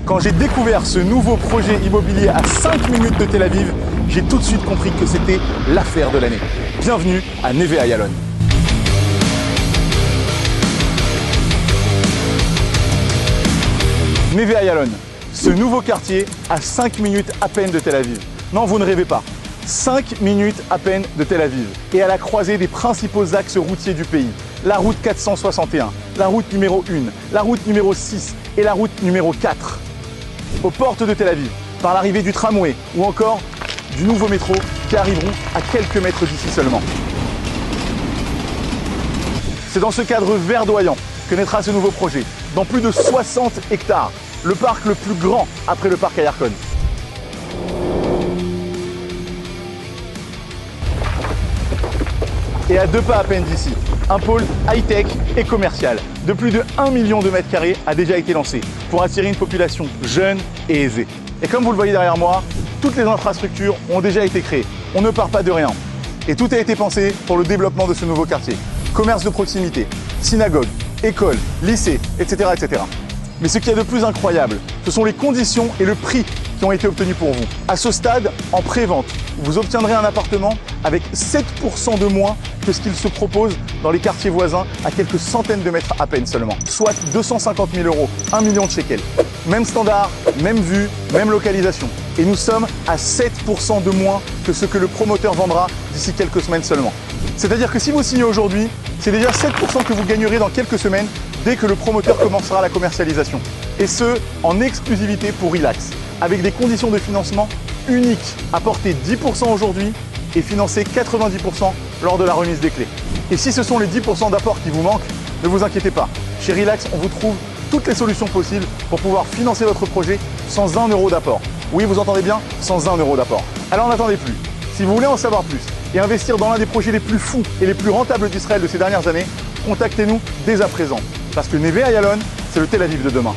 Quand j'ai découvert ce nouveau projet immobilier à 5 minutes de Tel Aviv, j'ai tout de suite compris que c'était l'affaire de l'année. Bienvenue à Neve Ayalon. Neve Ayalon, ce nouveau quartier à 5 minutes à peine de Tel Aviv. Non, vous ne rêvez pas. 5 minutes à peine de Tel Aviv et à la croisée des principaux axes routiers du pays. La route 461, la route numéro 1, la route numéro 6 et la route numéro 4. Aux portes de Tel Aviv, par l'arrivée du tramway ou encore du nouveau métro qui arriveront à quelques mètres d'ici seulement. C'est dans ce cadre verdoyant que naîtra ce nouveau projet, dans plus de 60 hectares, le parc le plus grand après le parc Ayarkon. Et à 2 pas à peine d'ici, un pôle high-tech et commercial de plus de 1 million de mètres carrés a déjà été lancé pour attirer une population jeune et aisée. Et comme vous le voyez derrière moi, toutes les infrastructures ont déjà été créées. On ne part pas de rien. Et tout a été pensé pour le développement de ce nouveau quartier. Commerce de proximité, synagogue, école, lycée, etc., etc. Mais ce qu'il y a de plus incroyable, ce sont les conditions et le prix qui ont été obtenus pour vous. À ce stade, en pré-vente, vous obtiendrez un appartement avec 7% de moins que ce qu'il se propose dans les quartiers voisins à quelques centaines de mètres à peine seulement. Soit 250 000 €, 1 million de shekels. Même standard, même vue, même localisation. Et nous sommes à 7% de moins que ce que le promoteur vendra d'ici quelques semaines seulement. C'est-à-dire que si vous signez aujourd'hui, c'est déjà 7% que vous gagnerez dans quelques semaines dès que le promoteur commencera la commercialisation. Et ce, en exclusivité pour Relax, avec des conditions de financement uniques. Apportez 10% aujourd'hui et financez 90% lors de la remise des clés. Et si ce sont les 10% d'apport qui vous manquent, ne vous inquiétez pas. Chez Relax, on vous trouve toutes les solutions possibles pour pouvoir financer votre projet sans 1 € d'apport. Oui, vous entendez bien, sans 1 € d'apport. Alors n'attendez plus. Si vous voulez en savoir plus et investir dans l'un des projets les plus fous et les plus rentables d'Israël de ces dernières années, contactez-nous dès à présent. Parce que Neve Ayalon, c'est le Tel Aviv de demain.